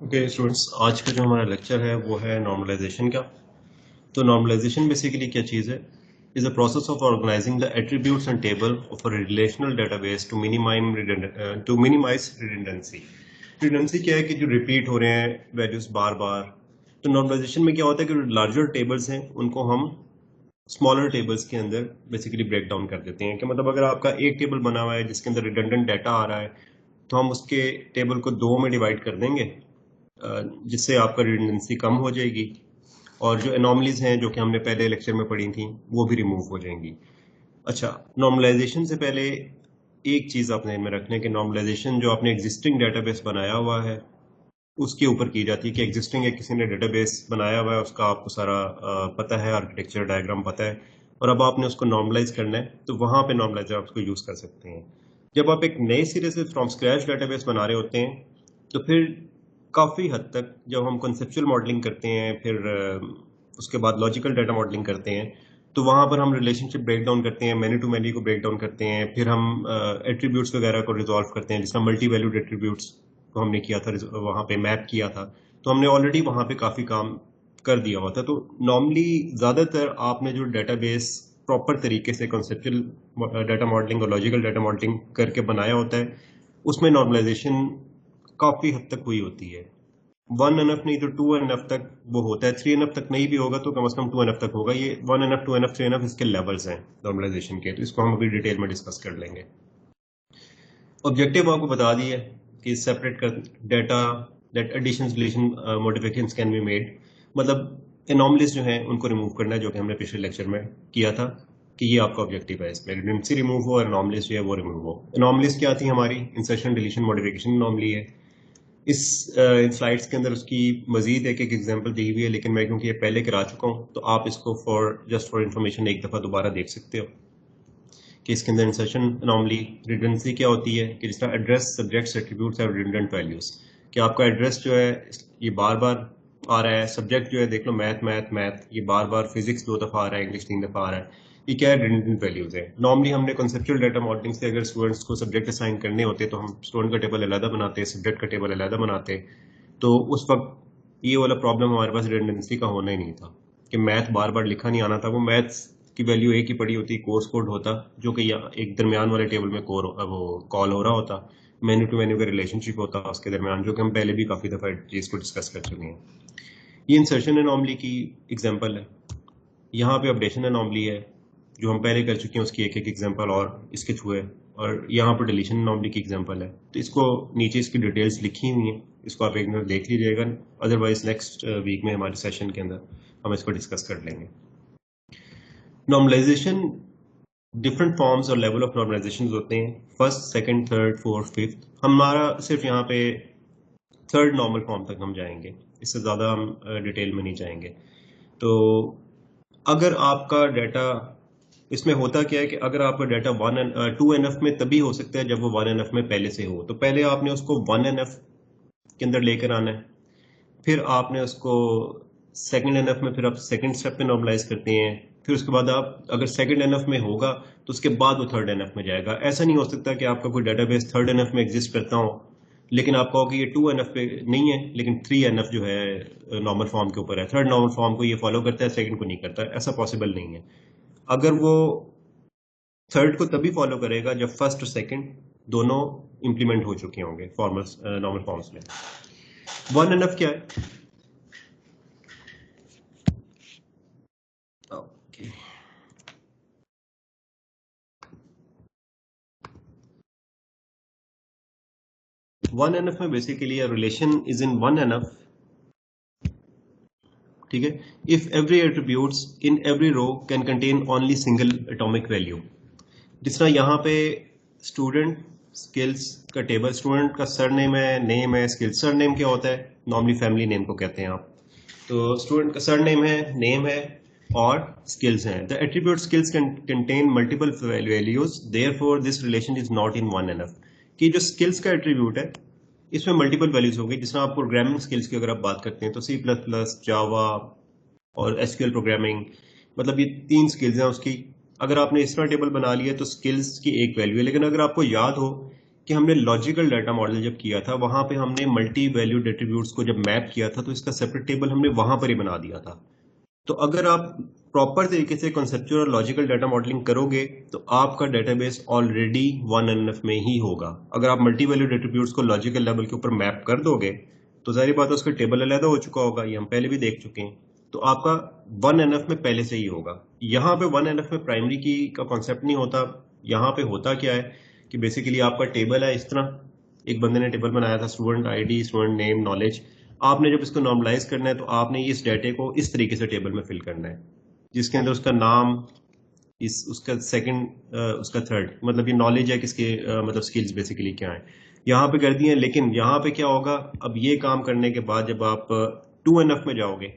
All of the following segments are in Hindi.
ओके स्टूडेंट्स, आज का जो हमारा लेक्चर है वो है नॉर्मलाइजेशन का। तो नॉर्मलाइजेशन बेसिकली क्या चीज़ है? Is a process of organising the attributes and table of a relational database to minimise redundancy. Redundancy क्या है कि जो रिपीट हो रहे हैं वैल्यूज बार बार। तो नॉर्मलाइजेशन में क्या होता है कि लार्जर टेबल्स हैं उनको हम स्मॉलर टेबल्स के अंदर बेसिकली ब्रेक डाउन कर देते हैं। कि मतलब अगर आपका एक टेबल बना हुआ है जिसके अंदर रिडंडेंट डाटा आ रहा है, तो हम उसके टेबल को दो में डिवाइड कर देंगे, जिससे आपका रिडंडेंसी कम हो जाएगी और जो एनॉमलीज हैं जो कि हमने पहले लेक्चर में पढ़ी थी वो भी रिमूव हो जाएंगी। अच्छा, नॉर्मलाइजेशन से पहले एक चीज़ आप ध्यान में रखना है कि नॉर्मलाइजेशन जो आपने एग्जिस्टिंग डेटाबेस बनाया हुआ है उसके ऊपर की जाती है। कि एग्जिस्टिंग है, किसी ने डेटाबेस बनाया हुआ है, उसका आपको सारा पता है, आर्किटेक्चर डायग्राम पता है, और अब आपने उसको नॉर्मलाइज करना है, तो वहाँ पे नॉर्मलाइजर आप उसको यूज़ कर सकते हैं। जब आप एक नए सिरे से फ्रॉम स्क्रैच डेटाबेस बना रहे होते हैं, तो फिर काफ़ी हद तक जब हम कंसेप्चुअल मॉडलिंग करते हैं, फिर उसके बाद लॉजिकल डाटा मॉडलिंग करते हैं, तो वहाँ पर हम रिलेशनशिप ब्रेक डाउन करते हैं, मैनी टू मैनी को ब्रेक डाउन करते हैं, फिर हम एट्रीब्यूट्स वगैरह को रिजॉल्व करते हैं, जिसका मल्टी वैल्यूड एट्रीब्यूट्स को हमने किया था, वहाँ पे मैप किया था। तो हमने ऑलरेडी वहाँ पे काफ़ी काम कर दिया हुआ था। तो नॉर्मली ज़्यादातर आपने जो डेटाबेस प्रॉपर तरीके से कंसेप्चुअल डाटा मॉडलिंग और लॉजिकल डाटा मॉडलिंग करके बनाया होता है, उसमें नॉर्मलाइजेशन काफ़ी हद तक हुई होती है। 1 एनएफ नहीं तो 2 एनएफ तक वो होता है। 3 एनएफ तक नहीं भी होगा तो कम से कम 2 एनएफ तक होगा। ये 1 एनएफ, 2 एनएफ, 3 एनएफ इसके लेवल्स हैं नॉर्मलाइजेशन के, तो इसको हम अभी डिटेल में डिस्कस कर लेंगे। ऑब्जेक्टिव आपको बता दिया कि सेपरेट कर data that additions deletion modifications can be made. मतलब एनॉमलीज जो हैं उनको रिमूव करना है, जो कि हमने पिछले लेक्चर में किया था कि ये आपका ऑब्जेक्टिव है। इसमें रिडंडेंसी रिमूव हो और एनॉमलीज जो है वो रिमूव हो। एनॉमलीज क्या थी हमारी? इंसर्शन, डिलीशन, मॉडिफिकेशन एनॉमली है। इस इन स्लाइड्स के अंदर उसकी मजीद एक एग्जांपल दी हुई है, लेकिन मैं क्योंकि ये पहले करा चुका हूँ तो आप इसको जस्ट फॉर इन्फॉर्मेशन एक दफ़ा दोबारा देख सकते हो कि इसके अंदर इंसर्शन अनोमली। रिडंडेंसी क्या होती है कि जिस तरह एड्रेस, सब्जेक्ट्स, एट्रीब्यूट्स और रिडंडेंट वैल्यूज, कि आपका एड्रेस जो है ये बार बार आ रहा है, सब्जेक्ट जो है देख लो मैथ मैथ मैथ, ये बार बार, फिजिक्स 2 दफ़ा आ रहा है, इंग्लिश 3 दफ़ा आ रहा है, ये क्या है? रिडंडेंट वैल्यूज है। नॉर्मली हमने कंसेप्चुअल डाटा मॉडलिंग से अगर स्टूडेंट्स को सब्जेक्ट असाइन करने होते तो हम स्टूडेंट का टेबल अलग बनाते हैं, सब्जेक्ट का टेबल अलग बनाते, तो उस वक्त ये वाला प्रॉब्लम हमारे पास रिडंडेंसी का होना ही नहीं था कि मैथ बार बार लिखा नहीं आना था। वो मैथ्स की वैल्यू एक ही पड़ी होती, कोर्स कोड होता, जो कि एक दरमियान वाले टेबल में वो कॉल हो रहा होता, मेन्यू टू मेन्यू का रिलेशनशिप होता उसके दरमियान, जो कि हम पहले भी काफ़ी दफ़ा चीज़ को डिस्कस कर चुके हैं। ये इंसर्शन एनॉमली की एग्जांपल है। यहाँ पे अपडेशन एनॉमली है जो हम पहले कर चुके हैं, उसकी एक एक एग्जांपल और इसके थ्रू है। और यहाँ पर डिलीशन एनॉमली की एग्जांपल है। तो इसको नीचे इसकी डिटेल्स लिखी हुई हैं, इसको आप एक मिनट देख लीजिएगा। अदरवाइज नेक्स्ट वीक में हमारे सेशन के अंदर हम इसको डिस्कस कर लेंगे। नॉर्मलाइजेशन, डिफरेंट फॉर्म्स और लेवल ऑफ नॉर्मलाइजेशन होते हैं, first, second, third, fourth, fifth. हमारा सिर्फ यहाँ पे थर्ड नॉर्मल फॉर्म तक हम जाएंगे, इससे ज़्यादा हम डिटेल में नहीं जाएंगे। तो अगर आपका डाटा, इसमें होता क्या है कि अगर आपका डाटा 2 NF में तभी हो सकता है जब वो 1 NF में पहले से हो। तो पहले आपने उसको 1 NF के अंदर लेकर आना है, फिर आपने उसको सेकंड एनएफ में, फिर आप सेकंड स्टेप पे नॉर्मलाइज करते हैं, फिर उसके बाद आप अगर सेकंड एनएफ में होगा तो उसके बाद वो थर्ड एनएफ में जाएगा। ऐसा नहीं हो सकता कि आपका कोई डेटाबेस थर्ड एनएफ में एग्जिस्ट करता हो लेकिन आप कहो कि ये 2 NF पे नहीं है, लेकिन 3 NF जो है नॉर्मल फॉर्म के ऊपर है, थर्ड नॉर्मल फॉर्म को ये फॉलो करता है, सेकंड को नहीं करता। ऐसा पॉसिबल नहीं है। अगर वो थर्ड को तभी फॉलो करेगा जब फर्स्ट और सेकंड दोनों इंप्लीमेंट हो चुके होंगे फॉर्मल नॉर्मल फॉर्म्स में। 1 NF क्या है? Okay. 1 NF में basically a relation is in 1 NF, ठीक है, if every attributes in every row can contain only single atomic value। जिस तरह यहाँ पे स्टूडेंट स्किल्स का टेबल, स्टूडेंट का सरनेम है, नेम है, स्किल्स। सरनेम क्या होता है? नॉर्मली फैमिली नेम को कहते हैं आप। तो स्टूडेंट का सरनेम है, नेम है और स्किल्स हैं। The attribute skills can contain multiple values, therefore this relation is not in 1 NF। कि जो स्किल्स का एट्रीब्यूट है इसमें मल्टीपल वैल्यूज होगी। जिस तरह आप प्रोग्रामिंग स्किल्स की अगर आप बात करते हैं तो C++, जावा और SQL प्रोग्रामिंग, मतलब ये 3 स्किल्स हैं उसकी। अगर आपने इस तरह टेबल बना लिया तो स्किल्स की एक वैल्यू है, लेकिन अगर आपको याद हो कि हमने लॉजिकल डाटा मॉडल जब किया था वहां पे हमने मल्टी वैल्यूड एट्रीब्यूट्स को जब मैप किया था तो इसका सेपरेट टेबल हमने वहां पर ही बना दिया था। तो अगर आप प्रॉपर तरीके से कॉन्सेप्चुअल और लॉजिकल डाटा मॉडलिंग करोगे तो आपका डेटाबेस ऑलरेडी 1NF में ही होगा। अगर आप मल्टी वैल्यूड एट्रीब्यूट्स को लॉजिकल लेवल के ऊपर मैप कर दोगे तो जाहिर बात है उसका टेबल अलग हो चुका होगा, ये हम पहले भी देख चुके हैं। तो आपका 1NF में पहले से ही होगा। यहाँ पे 1NF में प्राइमरी की का कॉन्सेप्ट नहीं होता। यहाँ पे होता क्या है कि बेसिकली आपका टेबल है इस तरह, एक बंदे ने टेबल बनाया था student ID, student name, knowledge. आपने जब इसको नॉर्मलाइज करना है तो आपने इस डाटे को इस तरीके से टेबल में फिल करना है जिसके अंदर उसका नाम, इस उसका सेकंड, उसका थर्ड, मतलब ये नॉलेज है किसके, मतलब स्किल्स बेसिकली क्या है यहाँ पे कर दिए। लेकिन यहाँ पे क्या होगा, अब ये काम करने के बाद जब आप 2NF में जाओगे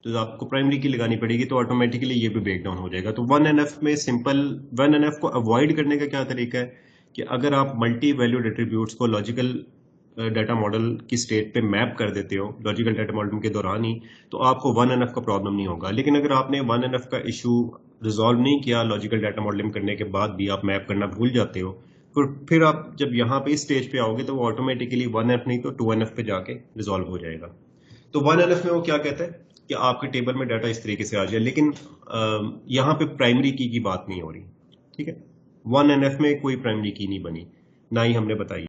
तो आपको प्राइमरी की लगानी पड़ेगी, तो ऑटोमेटिकली ये भी ब्रेक डाउन हो जाएगा। तो 1NF में सिंपल 1NF को अवॉइड करने का क्या तरीका है कि अगर आप मल्टी वैल्यूड एट्रीब्यूट्स को लॉजिकल डाटा मॉडल की स्टेट पे मैप कर देते हो लॉजिकल डाटा मॉडल के दौरान ही, तो आपको 1NF का प्रॉब्लम नहीं होगा। लेकिन अगर आपने 1NF का इशू रिजॉल्व नहीं किया, लॉजिकल डाटा मॉडलिंग करने के बाद भी आप मैप करना भूल जाते हो, फिर आप जब यहाँ पे इस स्टेज पे आओगे तो वो ऑटोमेटिकली 1F नहीं तो 2NF पे जाके रिजॉल्व हो जाएगा। तो 1NF में वो क्या कहता है कि आपके टेबल में डाटा इस तरीके से आ जाए, लेकिन यहाँ पे प्राइमरी की बात नहीं हो रही। ठीक है, 1NF में कोई प्राइमरी की नहीं बनी, ना ही हमने बताई।